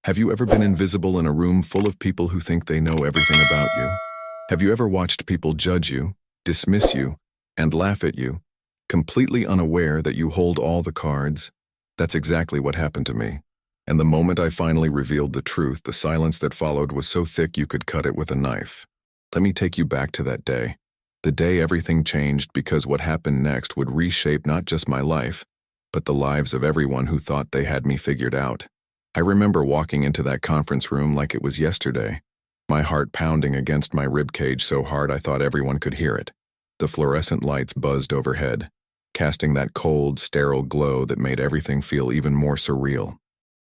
Have you ever been invisible in a room full of people who think they know everything about you? Have you ever watched people judge you, dismiss you, and laugh at you, completely unaware that you hold all the cards? That's exactly what happened to me. And the moment I finally revealed the truth, the silence that followed was so thick you could cut it with a knife. Let me take you back to that day. The day everything changed, because what happened next would reshape not just my life, but the lives of everyone who thought they had me figured out. I remember walking into that conference room like it was yesterday, my heart pounding against my ribcage so hard I thought everyone could hear it. The fluorescent lights buzzed overhead, casting that cold, sterile glow that made everything feel even more surreal.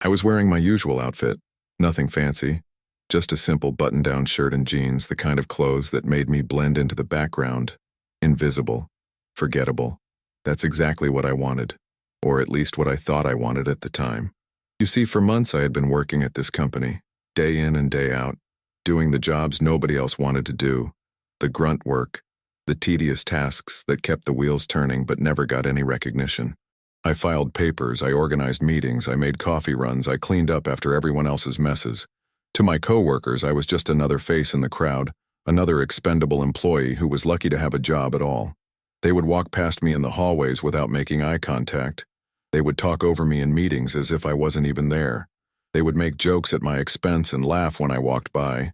I was wearing my usual outfit, nothing fancy, just a simple button-down shirt and jeans, the kind of clothes that made me blend into the background. Invisible, forgettable. That's exactly what I wanted, or at least what I thought I wanted at the time. You see, for months I had been working at this company, day in and day out, doing the jobs nobody else wanted to do, the grunt work, the tedious tasks that kept the wheels turning but never got any recognition. I filed papers, I organized meetings, I made coffee runs, I cleaned up after everyone else's messes. To my coworkers, I was just another face in the crowd, another expendable employee who was lucky to have a job at all. They would walk past me in the hallways without making eye contact. They would talk over me in meetings as if I wasn't even there. They would make jokes at my expense and laugh when I walked by,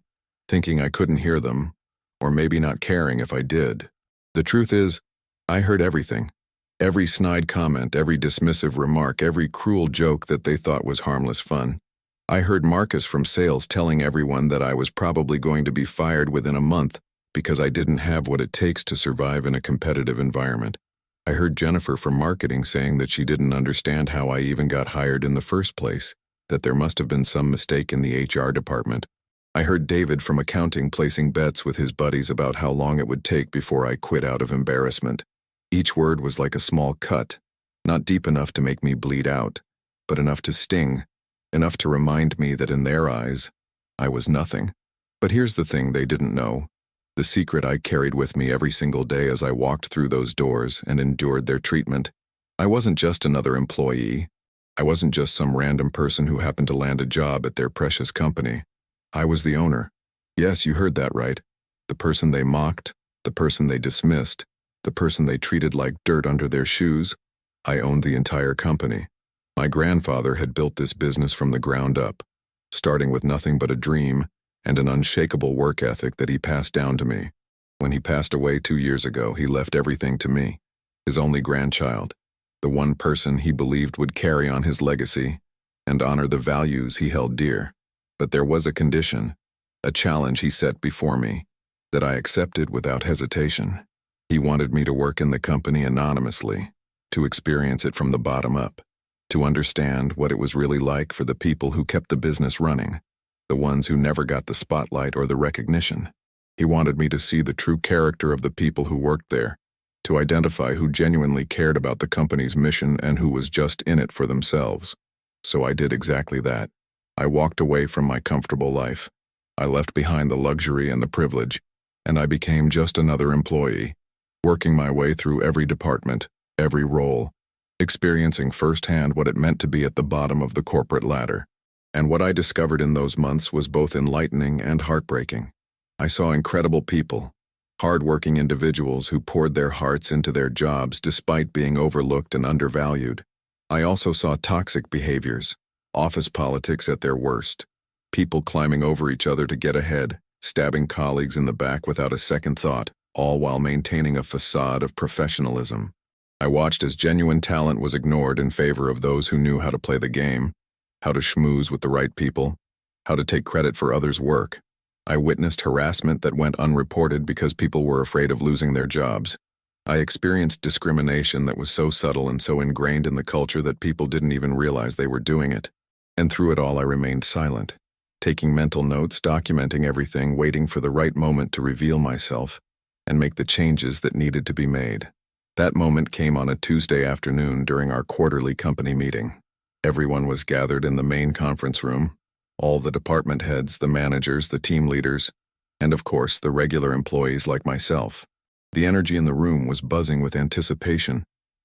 thinking I couldn't hear them, or maybe not caring if I did. The truth is, I heard everything. Every snide comment, every dismissive remark, every cruel joke that they thought was harmless fun. I heard Marcus from sales telling everyone that I was probably going to be fired within a month because I didn't have what it takes to survive in a competitive environment. I heard Jennifer from marketing saying that she didn't understand how I even got hired in the first place, that there must have been some mistake in the HR department. I heard David from accounting placing bets with his buddies about how long it would take before I quit out of embarrassment. Each word was like a small cut, not deep enough to make me bleed out, but enough to sting, enough to remind me that in their eyes, I was nothing. But here's the thing they didn't know. The secret I carried with me every single day as I walked through those doors and endured their treatment. I wasn't just another employee. I wasn't just some random person who happened to land a job at their precious company. I was the owner. Yes, you heard that right. The person they mocked, the person they dismissed, the person they treated like dirt under their shoes. I owned the entire company. My grandfather had built this business from the ground up, starting with nothing but a dream and an unshakable work ethic that he passed down to me. When he passed away 2 years ago, he left everything to me, his only grandchild, the one person he believed would carry on his legacy and honor the values he held dear. But there was a condition, a challenge he set before me, that I accepted without hesitation. He wanted me to work in the company anonymously, to experience it from the bottom up, to understand what it was really like for the people who kept the business running, the ones who never got the spotlight or the recognition. He wanted me to see the true character of the people who worked there, to identify who genuinely cared about the company's mission and who was just in it for themselves. So I did exactly that. I walked away from my comfortable life. I left behind the luxury and the privilege, and I became just another employee, working my way through every department, every role, experiencing firsthand what it meant to be at the bottom of the corporate ladder. And what I discovered in those months was both enlightening and heartbreaking. I saw incredible people, hard-working individuals who poured their hearts into their jobs despite being overlooked and undervalued. I also saw toxic behaviors, office politics at their worst, people climbing over each other to get ahead, stabbing colleagues in the back without a second thought, all while maintaining a facade of professionalism. I watched as genuine talent was ignored in favor of those who knew how to play the game, how to schmooze with the right people, how to take credit for others' work. I witnessed harassment that went unreported because people were afraid of losing their jobs. I experienced discrimination that was so subtle and so ingrained in the culture that people didn't even realize they were doing it. And through it all, I remained silent, taking mental notes, documenting everything, waiting for the right moment to reveal myself and make the changes that needed to be made. That moment came on a Tuesday afternoon during our quarterly company meeting. Everyone was gathered in the main conference room, all the department heads, the managers, the team leaders, and of course, the regular employees like myself. The energy in the room was buzzing with anticipation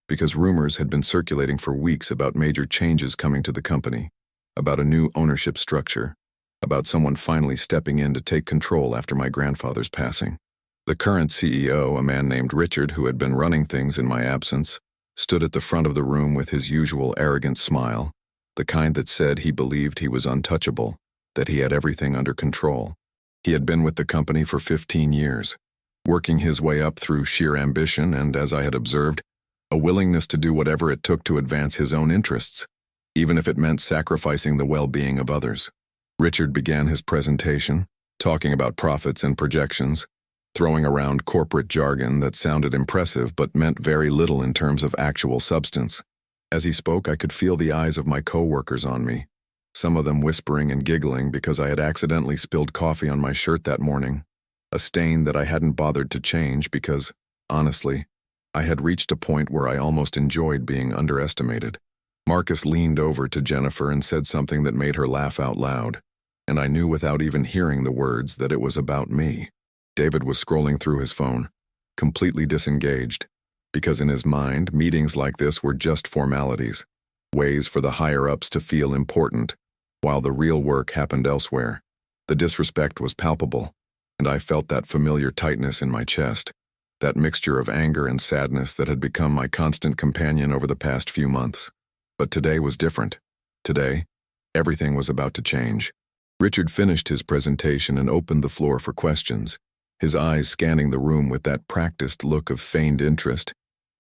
because rumors had been circulating for weeks about major changes coming to the company. about a new ownership structure, about someone finally stepping in to take control after my grandfather's passing. The current CEO, a man named Richard who had been running things in my absence, stood at the front of the room with his usual arrogant smile, the kind that said he believed he was untouchable, that he had everything under control. He had been with the company for 15 years, working his way up through sheer ambition and, as I had observed, a willingness to do whatever it took to advance his own interests, even if it meant sacrificing the well-being of others. Richard began his presentation, talking about profits and projections, throwing around corporate jargon that sounded impressive but meant very little in terms of actual substance. As he spoke, I could feel the eyes of my co-workers on me, some of them whispering and giggling because I had accidentally spilled coffee on my shirt that morning, a stain that I hadn't bothered to change because, honestly, I had reached a point where I almost enjoyed being underestimated. Marcus leaned over to Jennifer and said something that made her laugh out loud, and I knew without even hearing the words that it was about me. David was scrolling through his phone, completely disengaged, because in his mind, meetings like this were just formalities, ways for the higher-ups to feel important, while the real work happened elsewhere. The disrespect was palpable, and I felt that familiar tightness in my chest, that mixture of anger and sadness that had become my constant companion over the past few months. But today was different. Today, everything was about to change. Richard finished his presentation and opened the floor for questions, his eyes scanning the room with that practiced look of feigned interest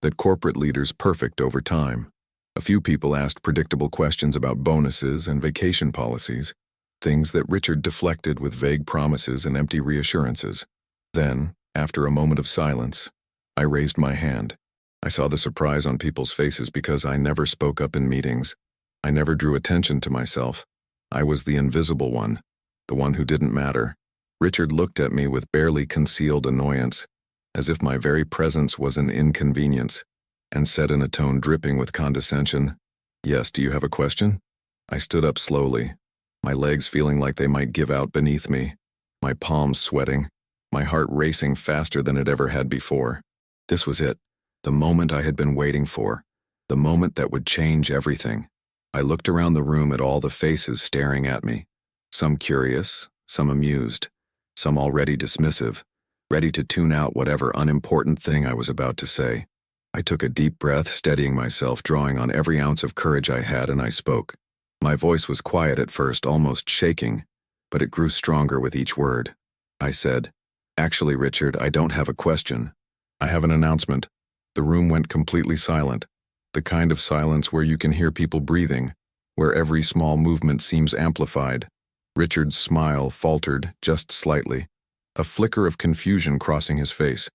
that corporate leaders perfect over time. A few people asked predictable questions about bonuses and vacation policies, things that Richard deflected with vague promises and empty reassurances. Then, after a moment of silence, I raised my hand. I saw the surprise on people's faces because I never spoke up in meetings. I never drew attention to myself. I was the invisible one, the one who didn't matter. Richard looked at me with barely concealed annoyance, as if my very presence was an inconvenience, and said in a tone dripping with condescension, "Yes, do you have a question?" I stood up slowly, my legs feeling like they might give out beneath me, my palms sweating, my heart racing faster than it ever had before. This was it, the moment I had been waiting for, the moment that would change everything. I looked around the room at all the faces staring at me, some curious, some amused, some already dismissive, ready to tune out whatever unimportant thing I was about to say. I took a deep breath, steadying myself, drawing on every ounce of courage I had, and I spoke. My voice was quiet at first, almost shaking, but it grew stronger with each word. I said, "Actually, Richard, I don't have a question. I have an announcement." The room went completely silent, the kind of silence where you can hear people breathing, where every small movement seems amplified. Richard's smile faltered just slightly, a flicker of confusion crossing his face.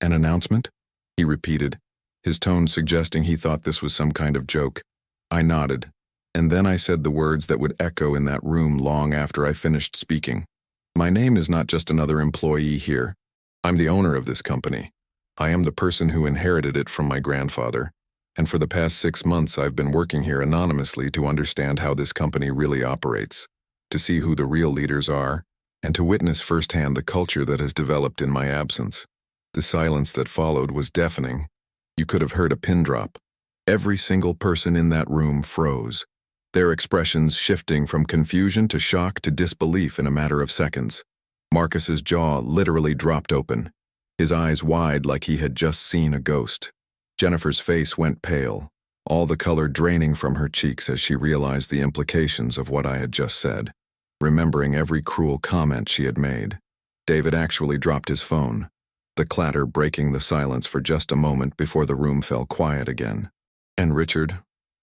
"An announcement?" he repeated, his tone suggesting he thought this was some kind of joke. I nodded, and then I said the words that would echo in that room long after I finished speaking. "My name is not just another employee here. I'm the owner of this company. I am the person who inherited it from my grandfather, and for the past 6 months I've been working here anonymously to understand how this company really operates, to see who the real leaders are, and to witness firsthand the culture that has developed in my absence." The silence that followed was deafening. You could have heard a pin drop. Every single person in that room froze, their expressions shifting from confusion to shock to disbelief in a matter of seconds. Marcus's jaw literally dropped open, his eyes wide like he had just seen a ghost. Jennifer's face went pale, all the color draining from her cheeks as she realized the implications of what I had just said, remembering every cruel comment she had made. David actually dropped his phone, the clatter breaking the silence for just a moment before the room fell quiet again. And Richard,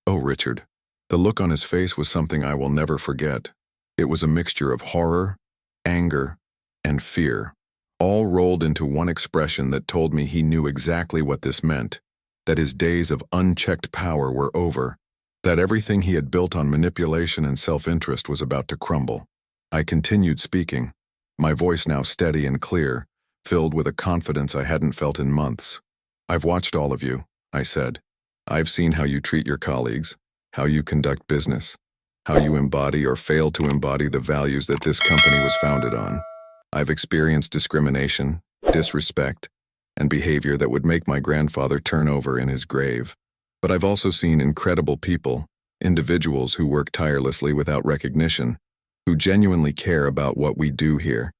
oh Richard, the look on his face was something I will never forget. It was a mixture of horror, anger, and fear, all rolled into one expression that told me he knew exactly what this meant, that his days of unchecked power were over, that everything he had built on manipulation and self-interest was about to crumble. I continued speaking, my voice now steady and clear, filled with a confidence I hadn't felt in months. "I've watched all of you," I said. "I've seen how you treat your colleagues, how you conduct business, how you embody or fail to embody the values that this company was founded on. I've experienced discrimination, disrespect, and behavior that would make my grandfather turn over in his grave. But I've also seen incredible people, individuals who work tirelessly without recognition, who genuinely care about what we do here,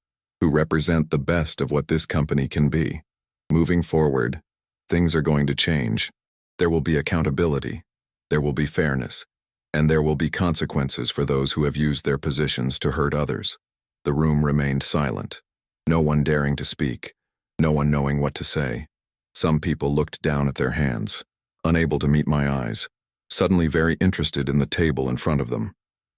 who represent the best of what this company can be. Moving forward, things are going to change. There will be accountability, there will be fairness, and there will be consequences for those who have used their positions to hurt others. The room remained silent, no one daring to speak, no one knowing what to say. Some people looked down at their hands, unable to meet my eyes, suddenly very interested in the table in front of them.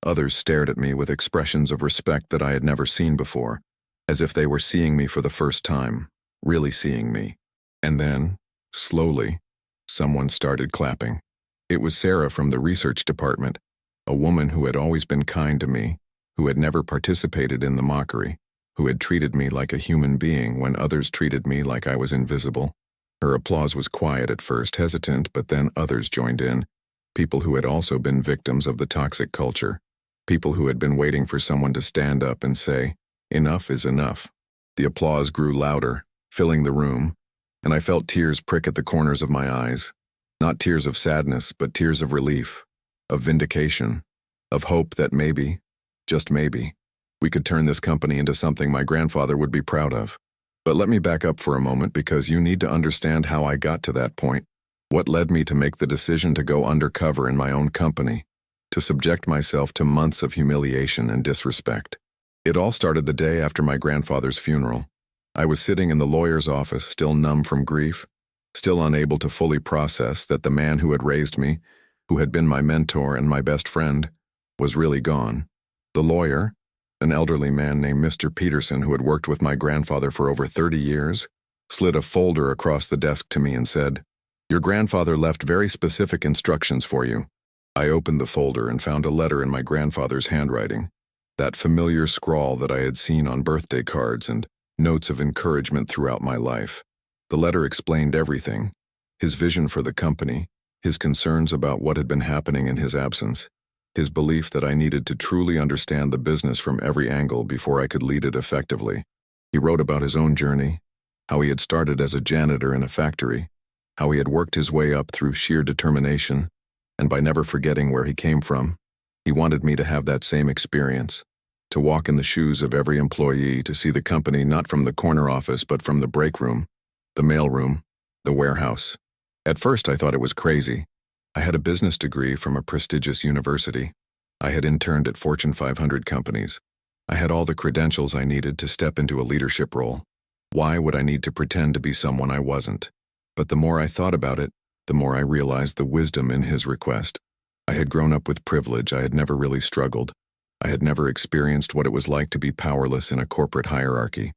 Others stared at me with expressions of respect that I had never seen before, as if they were seeing me for the first time, really seeing me. And then, slowly, someone started clapping. It was Sarah from the research department, a woman who had always been kind to me, who had never participated in the mockery, who had treated me like a human being when others treated me like I was invisible. Her applause was quiet at first, hesitant, but then others joined in, people who had also been victims of the toxic culture, people who had been waiting for someone to stand up and say, "Enough is enough." The applause grew louder, filling the room, and I felt tears prick at the corners of my eyes. Not tears of sadness, but tears of relief, of vindication, of hope that maybe, just maybe, we could turn this company into something my grandfather would be proud of. But let me back up for a moment because you need to understand how I got to that point. What led me to make the decision to go undercover in my own company, to subject myself to months of humiliation and disrespect. It all started the day after my grandfather's funeral. I was sitting in the lawyer's office, still numb from grief, still unable to fully process that the man who had raised me, who had been my mentor and my best friend, was really gone. The lawyer, an elderly man named Mr. Peterson who had worked with my grandfather for over 30 years, slid a folder across the desk to me and said, "Your grandfather left very specific instructions for you." I opened the folder and found a letter in my grandfather's handwriting, that familiar scrawl that I had seen on birthday cards and notes of encouragement throughout my life. The letter explained everything, his vision for the company, his concerns about what had been happening in his absence, his belief that I needed to truly understand the business from every angle before I could lead it effectively. He wrote about his own journey, how he had started as a janitor in a factory, how he had worked his way up through sheer determination, and by never forgetting where he came from. He wanted me to have that same experience, to walk in the shoes of every employee, to see the company not from the corner office but from the break room, the mail room, the warehouse. At first I thought it was crazy. I had a business degree from a prestigious university. I had interned at Fortune 500 companies. I had all the credentials I needed to step into a leadership role. Why would I need to pretend to be someone I wasn't? But the more I thought about it, the more I realized the wisdom in his request. I had grown up with privilege. I had never really struggled. I had never experienced what it was like to be powerless in a corporate hierarchy.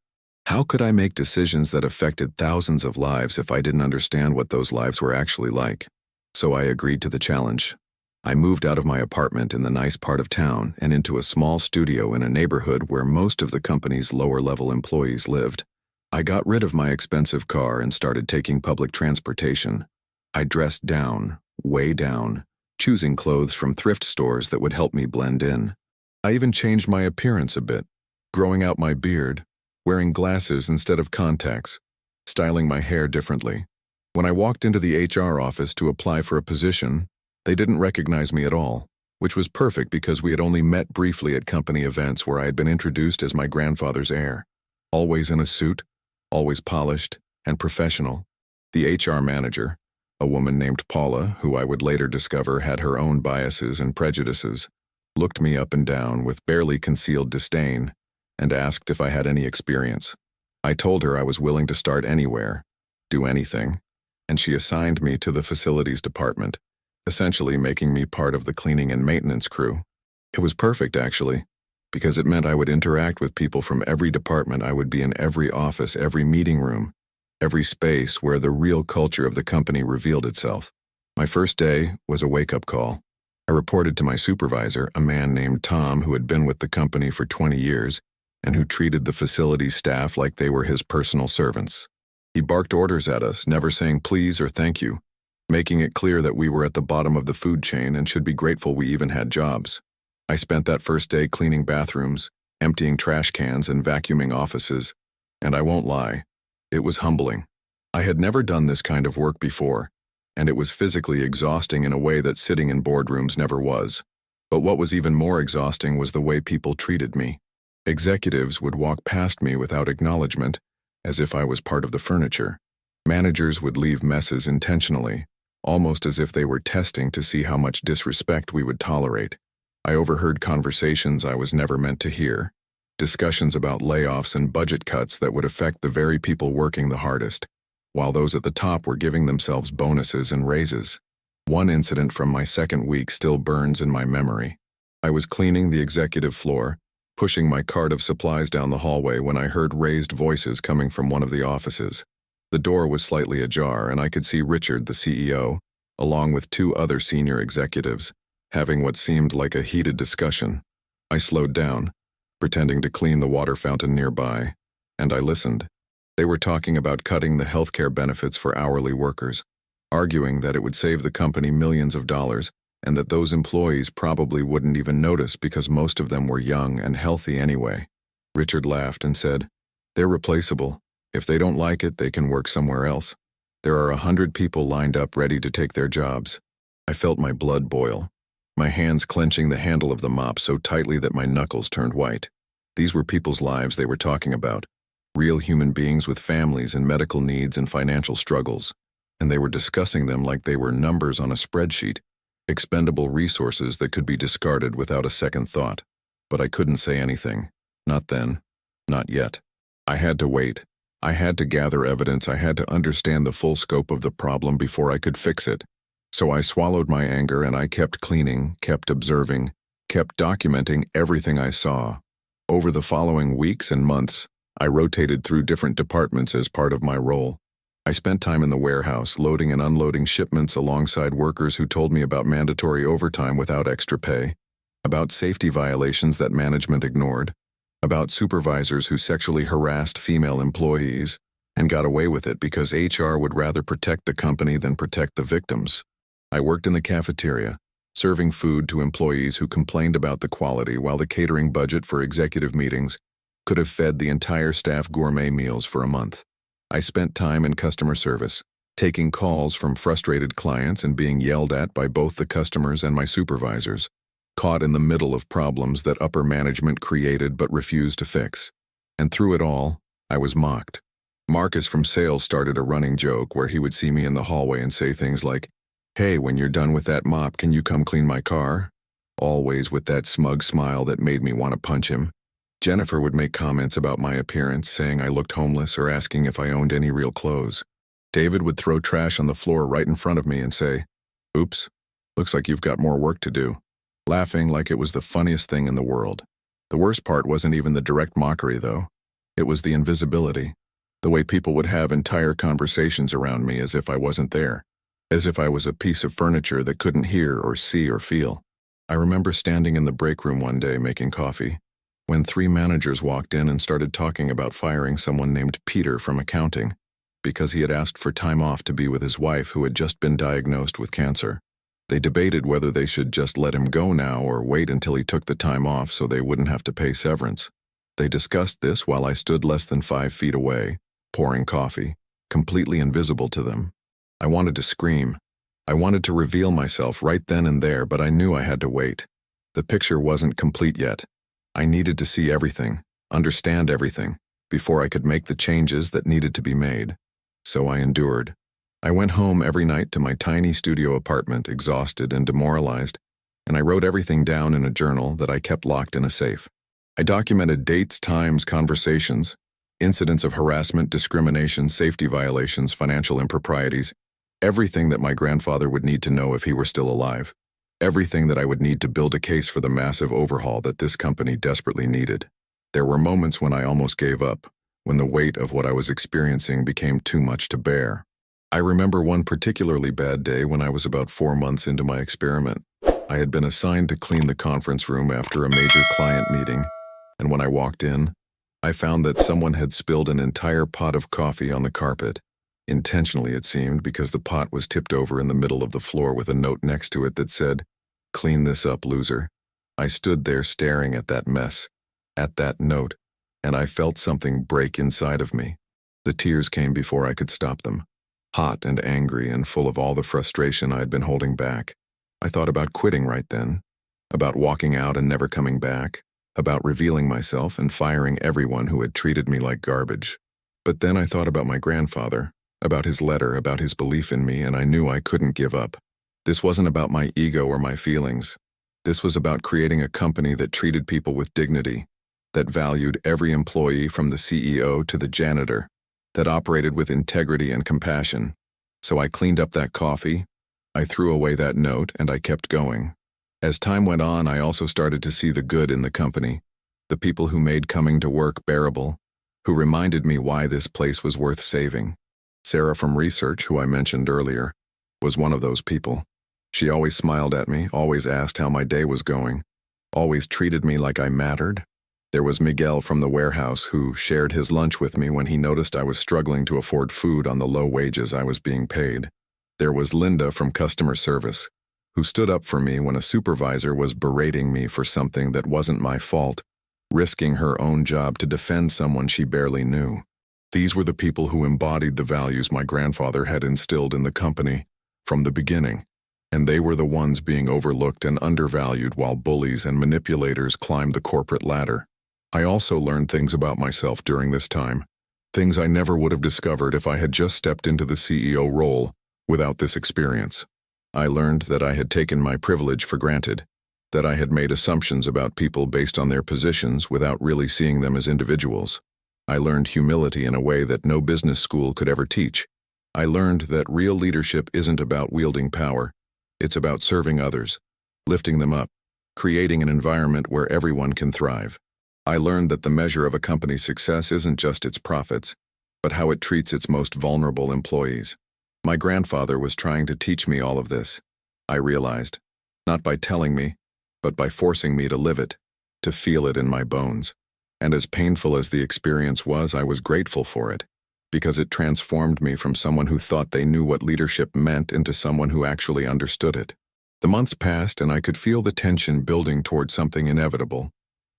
How could I make decisions that affected thousands of lives if I didn't understand what those lives were actually like? So I agreed to the challenge. I moved out of my apartment in the nice part of town and into a small studio in a neighborhood where most of the company's lower-level employees lived. I got rid of my expensive car and started taking public transportation. I dressed down, way down, choosing clothes from thrift stores that would help me blend in. I even changed my appearance a bit, growing out my beard, wearing glasses instead of contacts, styling my hair differently. When I walked into the HR office to apply for a position, they didn't recognize me at all, which was perfect because we had only met briefly at company events where I had been introduced as my grandfather's heir. Always in a suit, always polished and professional. The HR manager, a woman named Paula, who I would later discover had her own biases and prejudices, looked me up and down with barely concealed disdain and asked if I had any experience. I told her I was willing to start anywhere, do anything, and she assigned me to the facilities department, essentially making me part of the cleaning and maintenance crew. It was perfect, actually, because it meant I would interact with people from every department. I would be in every office, every meeting room, every space where the real culture of the company revealed itself. My first day was a wake-up call. I reported to my supervisor, a man named Tom who had been with the company for 20 years and who treated the facilities staff like they were his personal servants. He barked orders at us, never saying please or thank you, making it clear that we were at the bottom of the food chain and should be grateful we even had jobs. I spent that first day cleaning bathrooms, emptying trash cans, and vacuuming offices, and I won't lie, it was humbling. I had never done this kind of work before, and it was physically exhausting in a way that sitting in boardrooms never was. But what was even more exhausting was the way people treated me. Executives would walk past me without acknowledgement, as if I was part of the furniture. Managers would leave messes intentionally, almost as if they were testing to see how much disrespect we would tolerate. I overheard conversations I was never meant to hear, discussions about layoffs and budget cuts that would affect the very people working the hardest, while those at the top were giving themselves bonuses and raises. One incident from my second week still burns in my memory. I was cleaning the executive floor, pushing my cart of supplies down the hallway when I heard raised voices coming from one of the offices. The door was slightly ajar, and I could see Richard, the CEO, along with two other senior executives, having what seemed like a heated discussion. I slowed down, pretending to clean the water fountain nearby, and I listened. They were talking about cutting the healthcare benefits for hourly workers, arguing that it would save the company millions of dollars and that those employees probably wouldn't even notice because most of them were young and healthy anyway. Richard laughed and said, "They're replaceable. If they don't like it, they can work somewhere else. There are 100 people lined up ready to take their jobs." I felt my blood boil, my hands clenching the handle of the mop so tightly that my knuckles turned white. These were people's lives they were talking about, real human beings with families and medical needs and financial struggles, and they were discussing them like they were numbers on a spreadsheet, expendable resources that could be discarded without a second thought. But I couldn't say anything. Not then. Not yet. I had to wait. I had to gather evidence. I had to understand the full scope of the problem before I could fix it. So I swallowed my anger and I kept cleaning, kept observing, kept documenting everything I saw. Over the following weeks and months, I rotated through different departments as part of my role. I spent time in the warehouse, loading and unloading shipments alongside workers who told me about mandatory overtime without extra pay, about safety violations that management ignored, about supervisors who sexually harassed female employees and got away with it because HR would rather protect the company than protect the victims. I worked in the cafeteria, serving food to employees who complained about the quality while the catering budget for executive meetings could have fed the entire staff gourmet meals for a month. I spent time in customer service, taking calls from frustrated clients and being yelled at by both the customers and my supervisors, caught in the middle of problems that upper management created but refused to fix. And through it all, I was mocked. Marcus from sales started a running joke where he would see me in the hallway and say things like, "Hey, when you're done with that mop, can you come clean my car?" Always with that smug smile that made me want to punch him. Jennifer would make comments about my appearance, saying I looked homeless or asking if I owned any real clothes. David would throw trash on the floor right in front of me and say, "Oops, looks like you've got more work to do," laughing like it was the funniest thing in the world. The worst part wasn't even the direct mockery, though. It was the invisibility, the way people would have entire conversations around me as if I wasn't there, as if I was a piece of furniture that couldn't hear or see or feel. I remember standing in the break room one day making coffee, when 3 managers walked in and started talking about firing someone named Peter from accounting because he had asked for time off to be with his wife who had just been diagnosed with cancer. They debated whether they should just let him go now or wait until he took the time off so they wouldn't have to pay severance. They discussed this while I stood less than 5 feet away, pouring coffee, completely invisible to them. I wanted to scream. I wanted to reveal myself right then and there, but I knew I had to wait. The picture wasn't complete yet. I needed to see everything, understand everything, before I could make the changes that needed to be made. So I endured. I went home every night to my tiny studio apartment, exhausted and demoralized, and I wrote everything down in a journal that I kept locked in a safe. I documented dates, times, conversations, incidents of harassment, discrimination, safety violations, financial improprieties, everything that my grandfather would need to know if he were still alive. Everything that I would need to build a case for the massive overhaul that this company desperately needed. There were moments when I almost gave up, when the weight of what I was experiencing became too much to bear. I remember one particularly bad day when I was about 4 months into my experiment. I had been assigned to clean the conference room after a major client meeting, and when I walked in, I found that someone had spilled an entire pot of coffee on the carpet. Intentionally, it seemed, because the pot was tipped over in the middle of the floor with a note next to it that said, "Clean this up, loser." I stood there staring at that mess, at that note, and I felt something break inside of me. The tears came before I could stop them. hot and angry and full of all the frustration I had been holding back. I thought about quitting right then, about walking out and never coming back, about revealing myself and firing everyone who had treated me like garbage. But then I thought about my grandfather, about his letter, about his belief in me, and I knew I couldn't give up. This wasn't about my ego or my feelings. This was about creating a company that treated people with dignity, that valued every employee from the CEO to the janitor, that operated with integrity and compassion. So I cleaned up that coffee, I threw away that note, and I kept going. As time went on, I also started to see the good in the company, the people who made coming to work bearable, who reminded me why this place was worth saving. Sarah from research, who I mentioned earlier, was one of those people. She always smiled at me, always asked how my day was going, always treated me like I mattered. There was Miguel from the warehouse, who shared his lunch with me when he noticed I was struggling to afford food on the low wages I was being paid. There was Linda from customer service, who stood up for me when a supervisor was berating me for something that wasn't my fault, risking her own job to defend someone she barely knew. These were the people who embodied the values my grandfather had instilled in the company from the beginning, and they were the ones being overlooked and undervalued while bullies and manipulators climbed the corporate ladder. I also learned things about myself during this time, things I never would have discovered if I had just stepped into the CEO role without this experience. I learned that I had taken my privilege for granted, that I had made assumptions about people based on their positions without really seeing them as individuals. I learned humility in a way that no business school could ever teach. I learned that real leadership isn't about wielding power. It's about serving others, lifting them up, creating an environment where everyone can thrive. I learned that the measure of a company's success isn't just its profits, but how it treats its most vulnerable employees. My grandfather was trying to teach me all of this, I realized, not by telling me, but by forcing me to live it, to feel it in my bones. And as painful as the experience was, I was grateful for it, because it transformed me from someone who thought they knew what leadership meant into someone who actually understood it. The months passed, and I could feel the tension building toward something inevitable.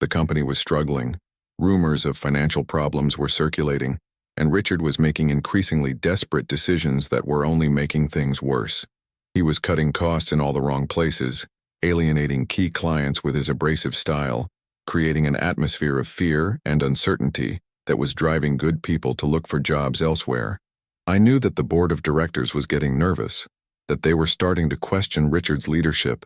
The company was struggling, rumors of financial problems were circulating, and Richard was making increasingly desperate decisions that were only making things worse. He was cutting costs in all the wrong places, alienating key clients with his abrasive style, creating an atmosphere of fear and uncertainty that was driving good people to look for jobs elsewhere. I knew that the board of directors was getting nervous, that they were starting to question Richard's leadership,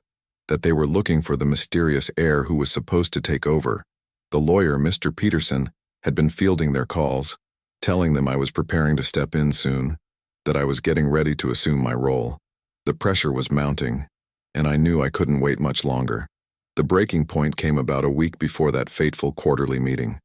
that they were looking for the mysterious heir who was supposed to take over. The lawyer, Mr. Peterson, had been fielding their calls, telling them I was preparing to step in soon, that I was getting ready to assume my role. The pressure was mounting, and I knew I couldn't wait much longer. The breaking point came about a week before that fateful quarterly meeting.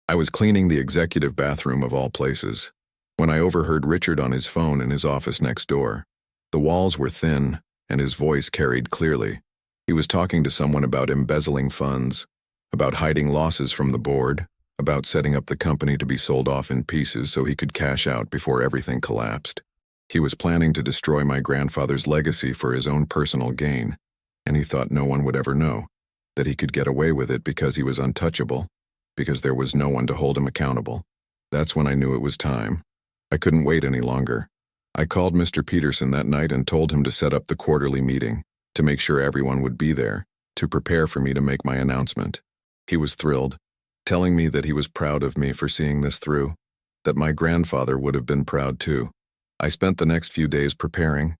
I was cleaning the executive bathroom of all places, when I overheard Richard on his phone in his office next door. The walls were thin, and his voice carried clearly. He was talking to someone about embezzling funds, about hiding losses from the board, about setting up the company to be sold off in pieces so he could cash out before everything collapsed. He was planning to destroy my grandfather's legacy for his own personal gain, and he thought no one would ever know, that he could get away with it because he was untouchable, because there was no one to hold him accountable. That's when I knew it was time. I couldn't wait any longer. I called Mr. Peterson that night and told him to set up the quarterly meeting, to make sure everyone would be there, to prepare for me to make my announcement. He was thrilled, telling me that he was proud of me for seeing this through, that my grandfather would have been proud too. I spent the next few days preparing,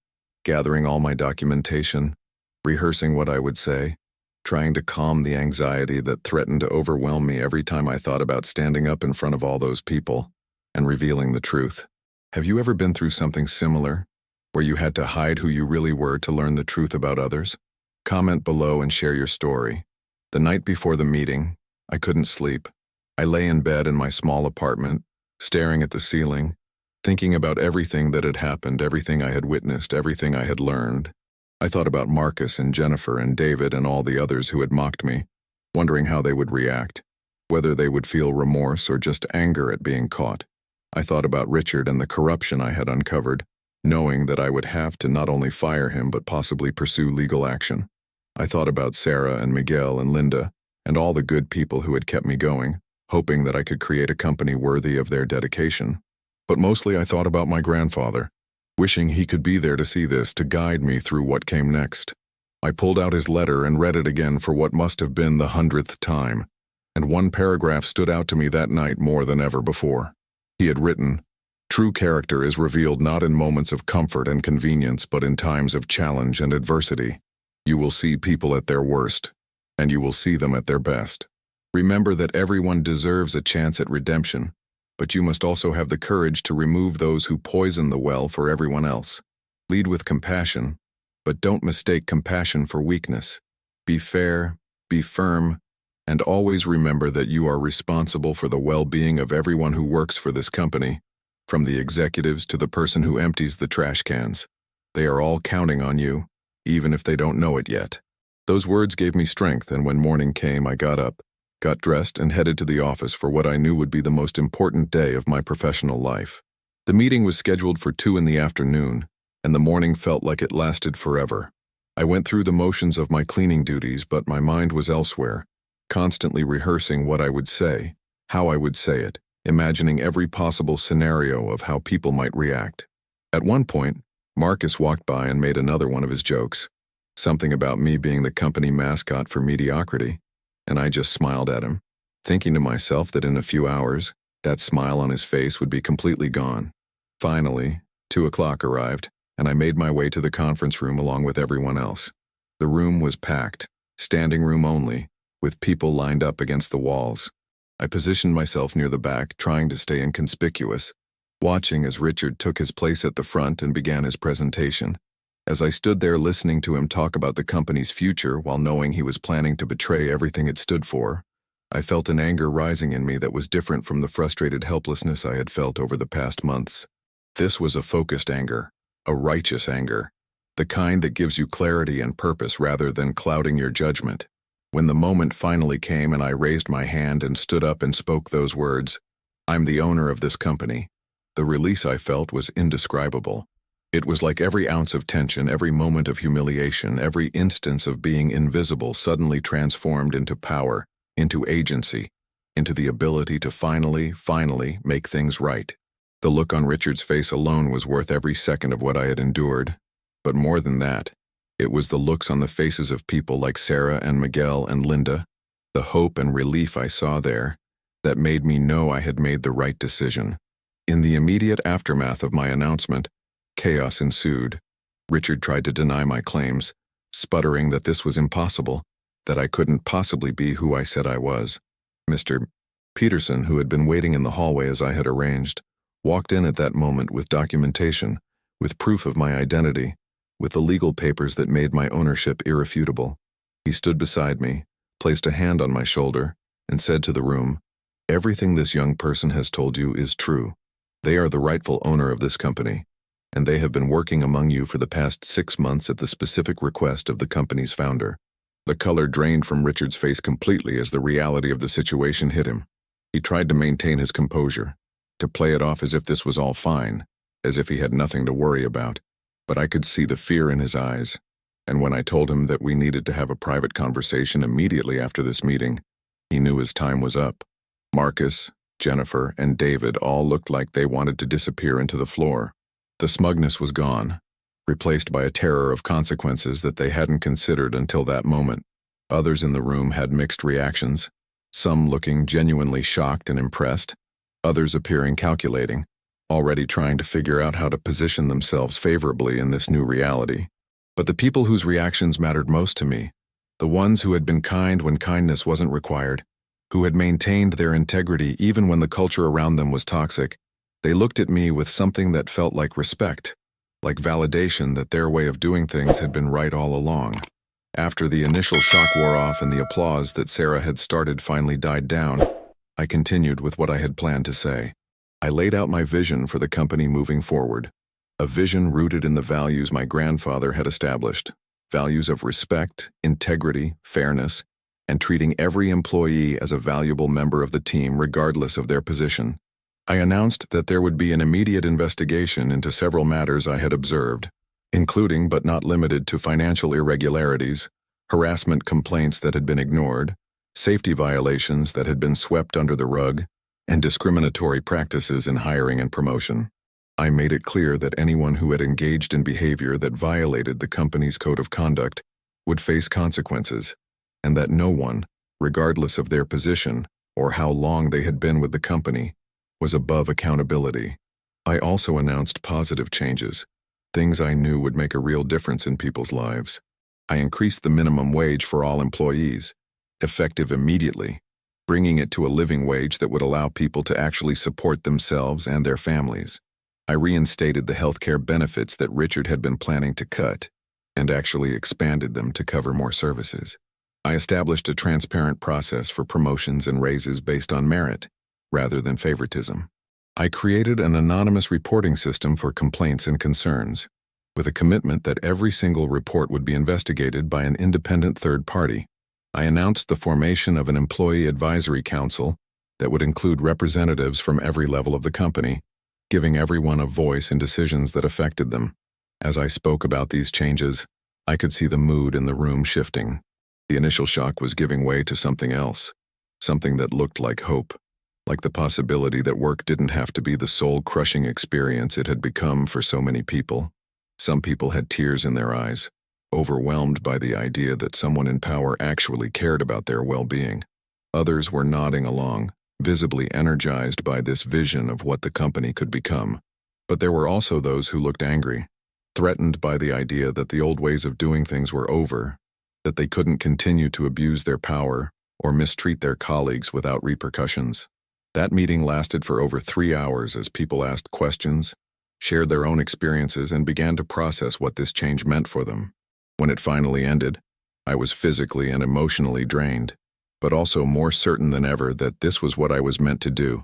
gathering all my documentation, rehearsing what I would say, trying to calm the anxiety that threatened to overwhelm me every time I thought about standing up in front of all those people and revealing the truth. Have you ever been through something similar, where you had to hide who you really were to learn the truth about others? Comment below and share your story. The night before the meeting, I couldn't sleep. I lay in bed in my small apartment, staring at the ceiling, thinking about everything that had happened, everything I had witnessed, everything I had learned. I thought about Marcus and Jennifer and David and all the others who had mocked me, wondering how they would react, whether they would feel remorse or just anger at being caught. I thought about Richard and the corruption I had uncovered, knowing that I would have to not only fire him but possibly pursue legal action. I thought about Sarah and Miguel and Linda and all the good people who had kept me going, hoping that I could create a company worthy of their dedication. But mostly I thought about my grandfather, wishing he could be there to see this, to guide me through what came next. I pulled out his letter and read it again for what must have been the 100th time, and one paragraph stood out to me that night more than ever before. He had written, "True character is revealed not in moments of comfort and convenience, but in times of challenge and adversity. You will see people at their worst, and you will see them at their best. Remember that everyone deserves a chance at redemption, but you must also have the courage to remove those who poison the well for everyone else. Lead with compassion, but don't mistake compassion for weakness. Be fair, be firm, and always remember that you are responsible for the well-being of everyone who works for this company, from the executives to the person who empties the trash cans. They are all counting on you, even if they don't know it yet." Those words gave me strength, and when morning came, I got up, got dressed, and headed to the office for what I knew would be the most important day of my professional life. The meeting was scheduled for 2 in the afternoon, and the morning felt like it lasted forever. I went through the motions of my cleaning duties, but my mind was elsewhere, constantly rehearsing what I would say, how I would say it, imagining every possible scenario of how people might react. At one point, Marcus walked by and made another one of his jokes, something about me being the company mascot for mediocrity, and I just smiled at him, thinking to myself that in a few hours, that smile on his face would be completely gone. Finally, 2 o'clock arrived, and I made my way to the conference room along with everyone else. The room was packed, standing room only, with people lined up against the walls. I positioned myself near the back, trying to stay inconspicuous, watching as Richard took his place at the front and began his presentation. As I stood there listening to him talk about the company's future while knowing he was planning to betray everything it stood for, I felt an anger rising in me that was different from the frustrated helplessness I had felt over the past months. This was a focused anger, a righteous anger, the kind that gives you clarity and purpose rather than clouding your judgment. When the moment finally came and I raised my hand and stood up and spoke those words, "I'm the owner of this company," the release I felt was indescribable. It was like every ounce of tension, every moment of humiliation, every instance of being invisible suddenly transformed into power, into agency, into the ability to finally make things right. The look on Richard's face alone was worth every second of what I had endured. But more than that, it was the looks on the faces of people like Sarah and Miguel and Linda, the hope and relief I saw there, that made me know I had made the right decision. In the immediate aftermath of my announcement, chaos ensued. Richard tried to deny my claims, sputtering that this was impossible, that I couldn't possibly be who I said I was. Mr. Peterson, who had been waiting in the hallway as I had arranged, walked in at that moment with documentation, with proof of my identity, with the legal papers that made my ownership irrefutable. He stood beside me, placed a hand on my shoulder, and said to the room, "Everything this young person has told you is true. They are the rightful owner of this company, and they have been working among you for the past 6 months at the specific request of the company's founder." The color drained from Richard's face completely as the reality of the situation hit him. He tried to maintain his composure, to play it off as if this was all fine, as if he had nothing to worry about. But I could see the fear in his eyes, and when I told him that we needed to have a private conversation immediately after this meeting, he knew his time was up. Marcus, Jennifer, and David all looked like they wanted to disappear into the floor. The smugness was gone, replaced by a terror of consequences that they hadn't considered until that moment. Others in the room had mixed reactions, some looking genuinely shocked and impressed, others appearing calculating, already trying to figure out how to position themselves favorably in this new reality. But the people whose reactions mattered most to me, the ones who had been kind when kindness wasn't required, who had maintained their integrity even when the culture around them was toxic, they looked at me with something that felt like respect, like validation that their way of doing things had been right all along. After the initial shock wore off and the applause that Sarah had started finally died down, I continued with what I had planned to say. I laid out my vision for the company moving forward, a vision rooted in the values my grandfather had established, values of respect, integrity, fairness, and treating every employee as a valuable member of the team regardless of their position. I announced that there would be an immediate investigation into several matters I had observed, including but not limited to financial irregularities, harassment complaints that had been ignored, safety violations that had been swept under the rug, and discriminatory practices in hiring and promotion. I made it clear that anyone who had engaged in behavior that violated the company's code of conduct would face consequences, and that no one, regardless of their position or how long they had been with the company, was above accountability. I also announced positive changes, things I knew would make a real difference in people's lives. I increased the minimum wage for all employees, effective immediately, bringing it to a living wage that would allow people to actually support themselves and their families. I reinstated the healthcare benefits that Richard had been planning to cut, and actually expanded them to cover more services. I established a transparent process for promotions and raises based on merit, rather than favoritism. I created an anonymous reporting system for complaints and concerns, with a commitment that every single report would be investigated by an independent third party. I announced the formation of an employee advisory council that would include representatives from every level of the company, giving everyone a voice in decisions that affected them. As I spoke about these changes, I could see the mood in the room shifting. The initial shock was giving way to something else, something that looked like hope, like the possibility that work didn't have to be the soul-crushing experience it had become for so many people. Some people had tears in their eyes, overwhelmed by the idea that someone in power actually cared about their well-being. Others were nodding along, visibly energized by this vision of what the company could become. But there were also those who looked angry, threatened by the idea that the old ways of doing things were over, that they couldn't continue to abuse their power or mistreat their colleagues without repercussions. That meeting lasted for over 3 hours as people asked questions, shared their own experiences, and began to process what this change meant for them. When it finally ended, I was physically and emotionally drained, but also more certain than ever that this was what I was meant to do,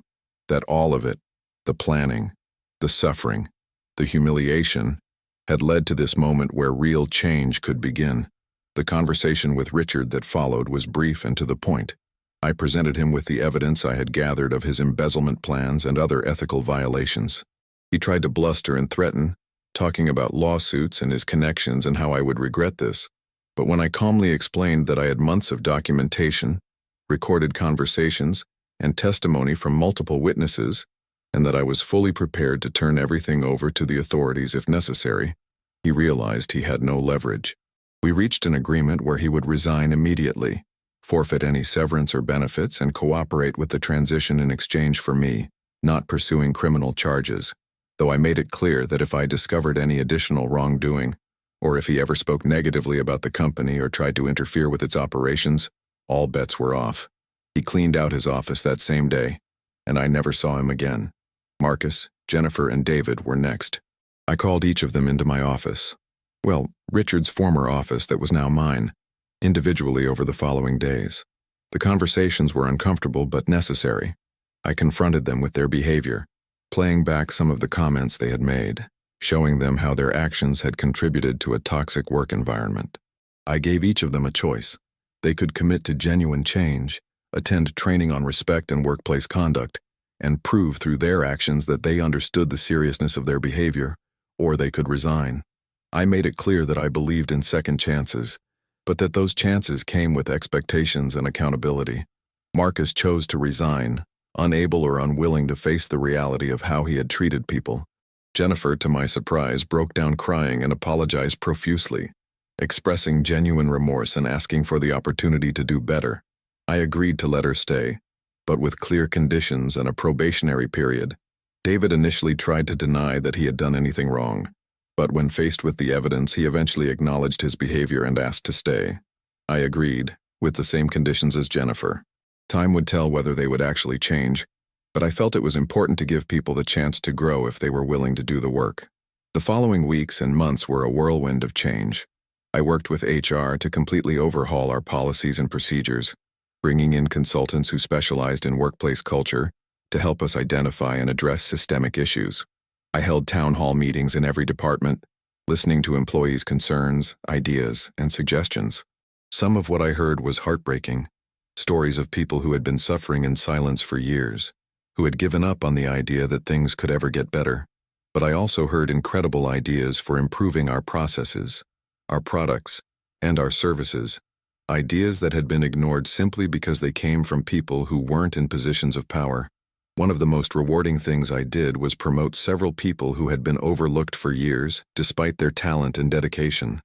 that all of it, the planning, the suffering, the humiliation, had led to this moment where real change could begin. The conversation with Richard that followed was brief and to the point. I presented him with the evidence I had gathered of his embezzlement plans and other ethical violations. He tried to bluster and threaten, talking about lawsuits and his connections and how I would regret this. But when I calmly explained that I had months of documentation, recorded conversations, and testimony from multiple witnesses, and that I was fully prepared to turn everything over to the authorities if necessary, he realized he had no leverage. We reached an agreement where he would resign immediately, forfeit any severance or benefits, and cooperate with the transition in exchange for me not pursuing criminal charges, though I made it clear that if I discovered any additional wrongdoing, or if he ever spoke negatively about the company or tried to interfere with its operations, all bets were off. He cleaned out his office that same day, and I never saw him again. Marcus, Jennifer, and David were next. I called each of them into my office. Well, Richard's former office that was now mine, individually over the following days. The conversations were uncomfortable but necessary. I confronted them with their behavior, playing back some of the comments they had made, showing them how their actions had contributed to a toxic work environment. I gave each of them a choice. They could commit to genuine change, attend training on respect and workplace conduct, and prove through their actions that they understood the seriousness of their behavior, or they could resign. I made it clear that I believed in second chances, but that those chances came with expectations and accountability. Marcus chose to resign, unable or unwilling to face the reality of how he had treated people. Jennifer, to my surprise, broke down crying and apologized profusely, expressing genuine remorse and asking for the opportunity to do better. I agreed to let her stay, but with clear conditions and a probationary period. David initially tried to deny that he had done anything wrong, but when faced with the evidence, he eventually acknowledged his behavior and asked to stay. I agreed, with the same conditions as Jennifer. Time would tell whether they would actually change, but I felt it was important to give people the chance to grow if they were willing to do the work. The following weeks and months were a whirlwind of change. I worked with HR to completely overhaul our policies and procedures, bringing in consultants who specialized in workplace culture to help us identify and address systemic issues. I held town hall meetings in every department, listening to employees' concerns, ideas, and suggestions. Some of what I heard was heartbreaking. Stories of people who had been suffering in silence for years, who had given up on the idea that things could ever get better. But I also heard incredible ideas for improving our processes, our products, and our services, ideas that had been ignored simply because they came from people who weren't in positions of power. One of the most rewarding things I did was promote several people who had been overlooked for years, despite their talent and dedication.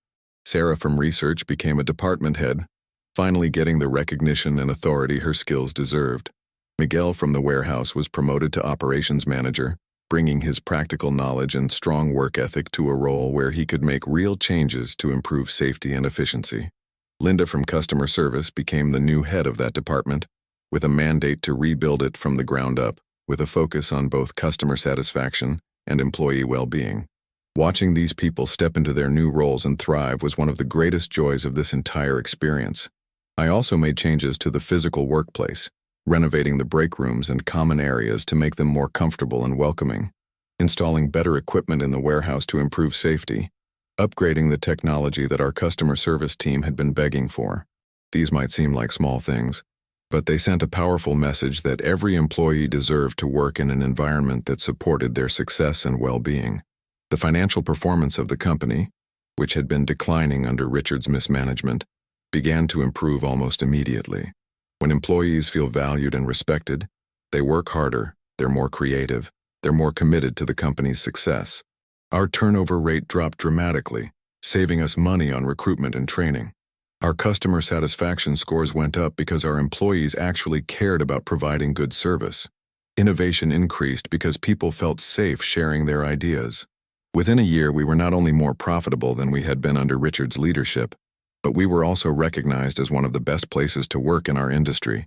Sarah from research became a department head, finally getting the recognition and authority her skills deserved. Miguel from the warehouse was promoted to operations manager, bringing his practical knowledge and strong work ethic to a role where he could make real changes to improve safety and efficiency. Linda from customer service became the new head of that department, with a mandate to rebuild it from the ground up, with a focus on both customer satisfaction and employee well-being. Watching these people step into their new roles and thrive was one of the greatest joys of this entire experience. I also made changes to the physical workplace, renovating the break rooms and common areas to make them more comfortable and welcoming, installing better equipment in the warehouse to improve safety, upgrading the technology that our customer service team had been begging for. These might seem like small things, but they sent a powerful message that every employee deserved to work in an environment that supported their success and well-being. The financial performance of the company, which had been declining under Richard's mismanagement, began to improve almost immediately. When employees feel valued and respected, they work harder, they're more creative, they're more committed to the company's success. Our turnover rate dropped dramatically, saving us money on recruitment and training. Our customer satisfaction scores went up because our employees actually cared about providing good service. Innovation increased because people felt safe sharing their ideas. Within a year, we were not only more profitable than we had been under Richard's leadership, but we were also recognized as one of the best places to work in our industry,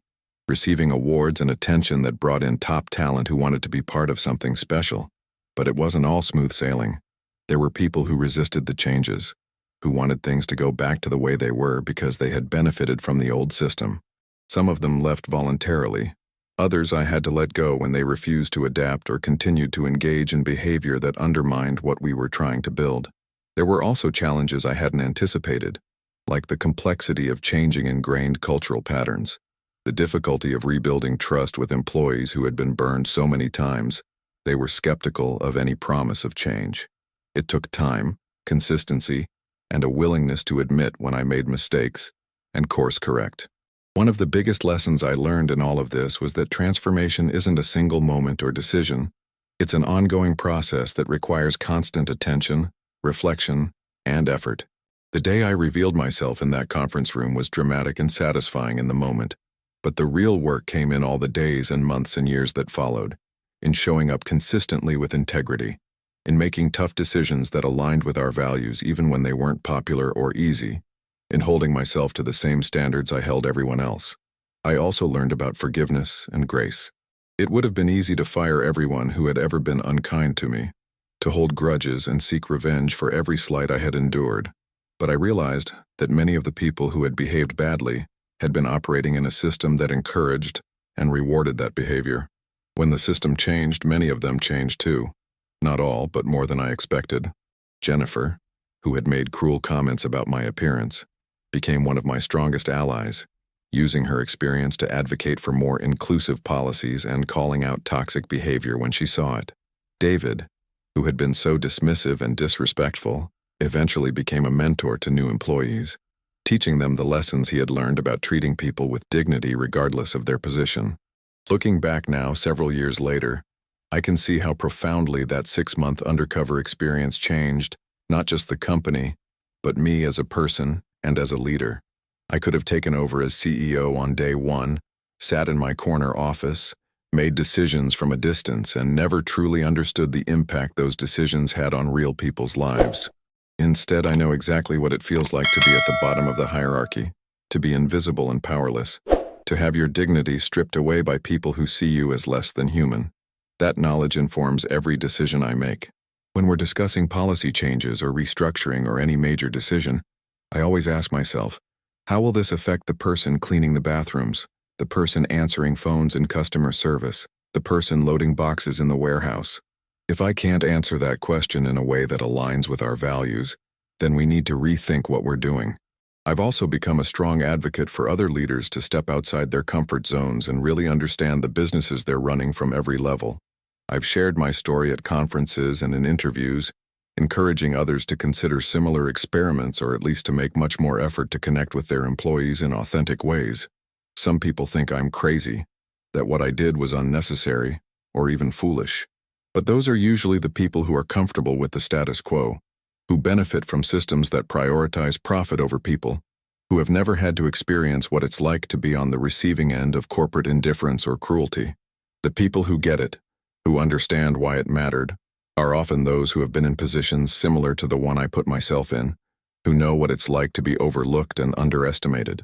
receiving awards and attention that brought in top talent who wanted to be part of something special. But it wasn't all smooth sailing. There were people who resisted the changes, who wanted things to go back to the way they were because they had benefited from the old system. Some of them left voluntarily. Others I had to let go when they refused to adapt or continued to engage in behavior that undermined what we were trying to build. There were also challenges I hadn't anticipated, like the complexity of changing ingrained cultural patterns, the difficulty of rebuilding trust with employees who had been burned so many times they were skeptical of any promise of change. It took time, consistency, and a willingness to admit when I made mistakes and course correct. One of the biggest lessons I learned in all of this was that transformation isn't a single moment or decision. It's an ongoing process that requires constant attention, reflection, and effort. The day I revealed myself in that conference room was dramatic and satisfying in the moment, but the real work came in all the days and months and years that followed, in showing up consistently with integrity, in making tough decisions that aligned with our values even when they weren't popular or easy, in holding myself to the same standards I held everyone else. I also learned about forgiveness and grace. It would have been easy to fire everyone who had ever been unkind to me, to hold grudges and seek revenge for every slight I had endured. But I realized that many of the people who had behaved badly had been operating in a system that encouraged and rewarded that behavior. When the system changed, many of them changed too. Not all, but more than I expected. Jennifer, who had made cruel comments about my appearance, became one of my strongest allies, using her experience to advocate for more inclusive policies and calling out toxic behavior when she saw it. David, who had been so dismissive and disrespectful, eventually became a mentor to new employees, teaching them the lessons he had learned about treating people with dignity regardless of their position. Looking back now, several years later, I can see how profoundly that 6-month undercover experience changed not just the company, but me as a person and as a leader. I could have taken over as CEO on day one, sat in my corner office, made decisions from a distance, and never truly understood the impact those decisions had on real people's lives. Instead, I know exactly what it feels like to be at the bottom of the hierarchy, to be invisible and powerless, to have your dignity stripped away by people who see you as less than human. That knowledge informs every decision I make. When we're discussing policy changes or restructuring or any major decision, I always ask myself, how will this affect the person cleaning the bathrooms, the person answering phones in customer service, the person loading boxes in the warehouse? If I can't answer that question in a way that aligns with our values, then we need to rethink what we're doing. I've also become a strong advocate for other leaders to step outside their comfort zones and really understand the businesses they're running from every level. I've shared my story at conferences and in interviews, encouraging others to consider similar experiments or at least to make much more effort to connect with their employees in authentic ways. Some people think I'm crazy, that what I did was unnecessary, or even foolish. But those are usually the people who are comfortable with the status quo, who benefit from systems that prioritize profit over people, who have never had to experience what it's like to be on the receiving end of corporate indifference or cruelty. The people who get it, who understand why it mattered, are often those who have been in positions similar to the one I put myself in, who know what it's like to be overlooked and underestimated.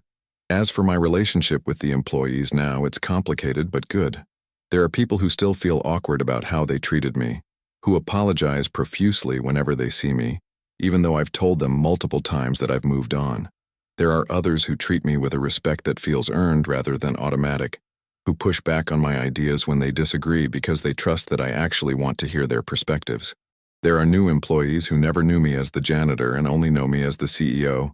As for my relationship with the employees now, it's complicated but good. There are people who still feel awkward about how they treated me, who apologize profusely whenever they see me, even though I've told them multiple times that I've moved on. There are others who treat me with a respect that feels earned rather than automatic, who push back on my ideas when they disagree because they trust that I actually want to hear their perspectives. There are new employees who never knew me as the janitor and only know me as the CEO,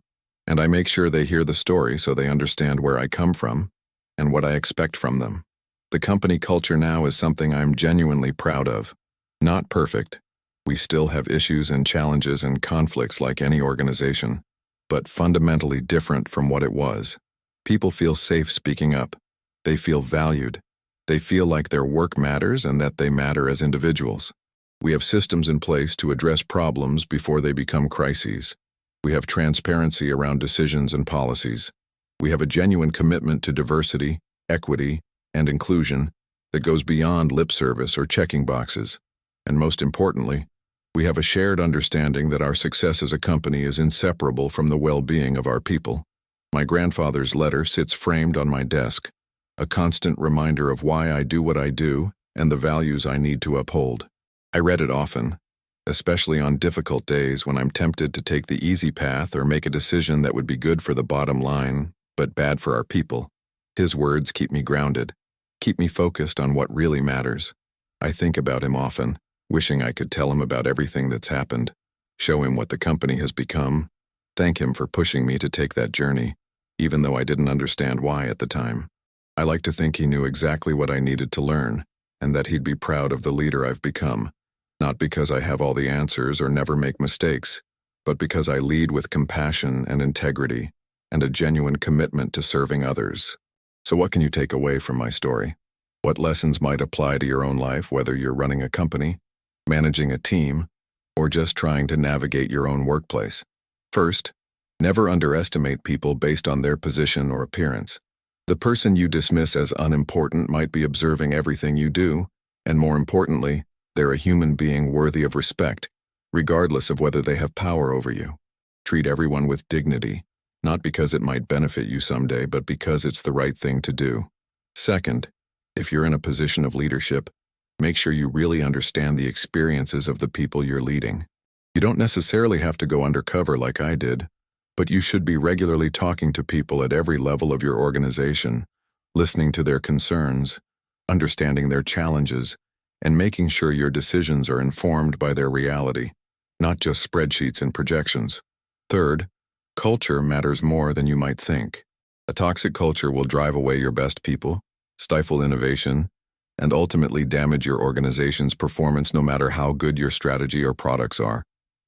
and I make sure they hear the story so they understand where I come from and what I expect from them. The company culture now is something I'm genuinely proud of. Not perfect. We still have issues and challenges and conflicts like any organization, but fundamentally different from what it was. People feel safe speaking up. They feel valued. They feel like their work matters and that they matter as individuals. We have systems in place to address problems before they become crises. We have transparency around decisions and policies. We have a genuine commitment to diversity, equity, and inclusion that goes beyond lip service or checking boxes. And most importantly, we have a shared understanding that our success as a company is inseparable from the well-being of our people. My grandfather's letter sits framed on my desk, a constant reminder of why I do what I do and the values I need to uphold. I read it often, especially on difficult days when I'm tempted to take the easy path or make a decision that would be good for the bottom line, but bad for our people. His words keep me grounded, keep me focused on what really matters. I think about him often, wishing I could tell him about everything that's happened, show him what the company has become, thank him for pushing me to take that journey, even though I didn't understand why at the time. I like to think he knew exactly what I needed to learn, and that he'd be proud of the leader I've become, not because I have all the answers or never make mistakes, but because I lead with compassion and integrity, and a genuine commitment to serving others. So what can you take away from my story? What lessons might apply to your own life, whether you're running a company, managing a team, or just trying to navigate your own workplace? First, never underestimate people based on their position or appearance. The person you dismiss as unimportant might be observing everything you do, and more importantly, they're a human being worthy of respect, regardless of whether they have power over you. Treat everyone with dignity, not because it might benefit you someday, but because it's the right thing to do. Second, if you're in a position of leadership, make sure you really understand the experiences of the people you're leading. You don't necessarily have to go undercover like I did, but you should be regularly talking to people at every level of your organization, listening to their concerns, understanding their challenges, and making sure your decisions are informed by their reality, not just spreadsheets and projections. Third, culture matters more than you might think. A toxic culture will drive away your best people, stifle innovation, and ultimately damage your organization's performance no matter how good your strategy or products are.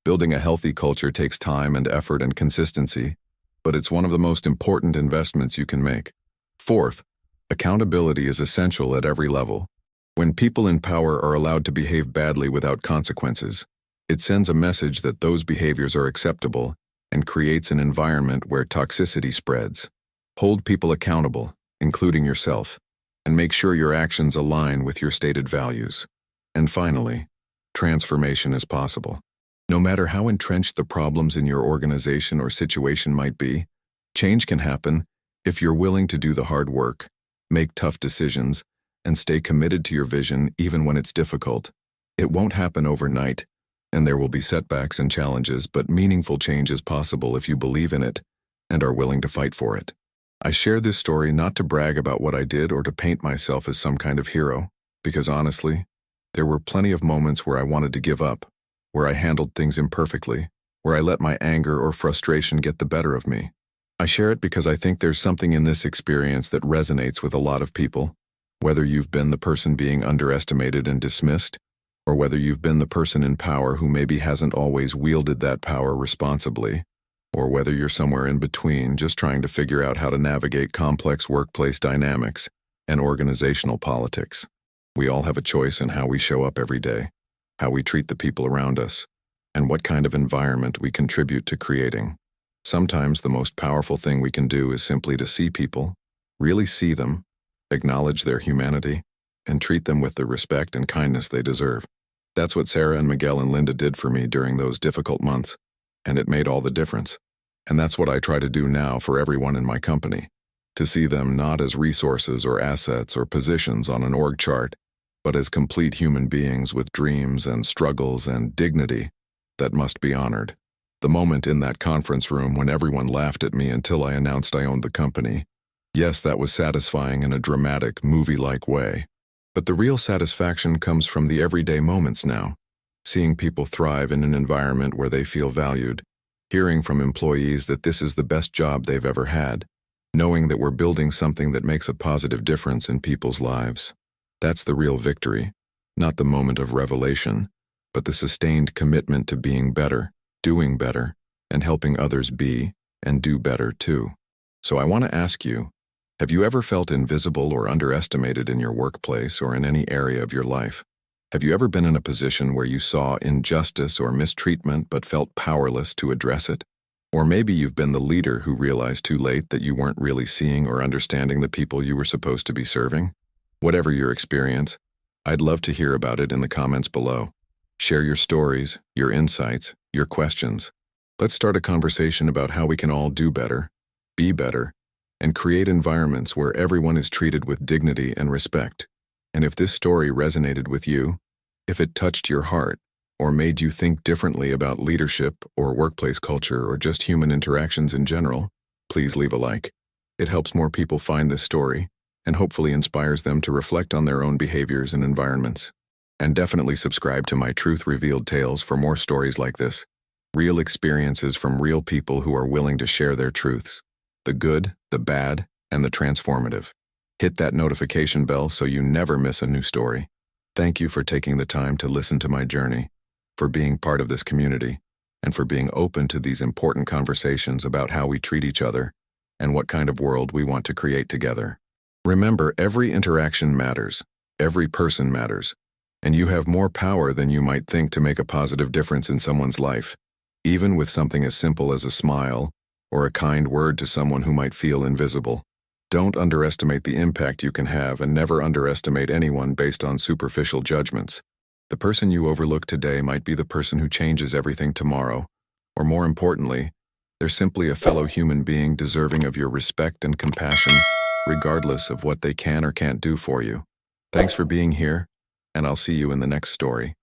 Building a healthy culture takes time and effort and consistency, but it's one of the most important investments you can make. Fourth, accountability is essential at every level. When people in power are allowed to behave badly without consequences, it sends a message that those behaviors are acceptable and creates an environment where toxicity spreads. Hold people accountable, including yourself, and make sure your actions align with your stated values. And finally, transformation is possible. No matter how entrenched the problems in your organization or situation might be, change can happen if you're willing to do the hard work, make tough decisions, and stay committed to your vision even when it's difficult. It won't happen overnight, and there will be setbacks and challenges, but meaningful change is possible if you believe in it and are willing to fight for it. I share this story not to brag about what I did or to paint myself as some kind of hero, because honestly, there were plenty of moments where I wanted to give up, where I handled things imperfectly, where I let my anger or frustration get the better of me. I share it because I think there's something in this experience that resonates with a lot of people, whether you've been the person being underestimated and dismissed, or whether you've been the person in power who maybe hasn't always wielded that power responsibly, or whether you're somewhere in between just trying to figure out how to navigate complex workplace dynamics and organizational politics. We all have a choice in how we show up every day, how we treat the people around us, and what kind of environment we contribute to creating. Sometimes the most powerful thing we can do is simply to see people, really see them, acknowledge their humanity, and treat them with the respect and kindness they deserve. That's what Sarah and Miguel and Linda did for me during those difficult months, and it made all the difference. And that's what I try to do now for everyone in my company, to see them not as resources or assets or positions on an org chart, but as complete human beings with dreams and struggles and dignity that must be honored. The moment in that conference room when everyone laughed at me until I announced I owned the company, yes, that was satisfying in a dramatic, movie-like way. But the real satisfaction comes from the everyday moments now, seeing people thrive in an environment where they feel valued, hearing from employees that this is the best job they've ever had, knowing that we're building something that makes a positive difference in people's lives. That's the real victory, not the moment of revelation, but the sustained commitment to being better, doing better, and helping others be and do better too. So I want to ask you, have you ever felt invisible or underestimated in your workplace or in any area of your life? Have you ever been in a position where you saw injustice or mistreatment but felt powerless to address it? Or maybe you've been the leader who realized too late that you weren't really seeing or understanding the people you were supposed to be serving? Whatever your experience, I'd love to hear about it in the comments below. Share your stories, your insights, your questions. Let's start a conversation about how we can all do better, be better, and create environments where everyone is treated with dignity and respect. And if this story resonated with you, if it touched your heart, or made you think differently about leadership or workplace culture or just human interactions in general, please leave a like. It helps more people find this story and hopefully inspires them to reflect on their own behaviors and environments. And definitely subscribe to my Truth Revealed Tales for more stories like this. Real experiences from real people who are willing to share their truths. The good, the bad, and the transformative. Hit that notification bell so you never miss a new story. Thank you for taking the time to listen to my journey, for being part of this community, and for being open to these important conversations about how we treat each other and what kind of world we want to create together. Remember, every interaction matters, every person matters, and you have more power than you might think to make a positive difference in someone's life, even with something as simple as a smile or a kind word to someone who might feel invisible. Don't underestimate the impact you can have, and never underestimate anyone based on superficial judgments. The person you overlook today might be the person who changes everything tomorrow, or more importantly, they're simply a fellow human being deserving of your respect and compassion, regardless of what they can or can't do for you. Thanks for being here, and I'll see you in the next story.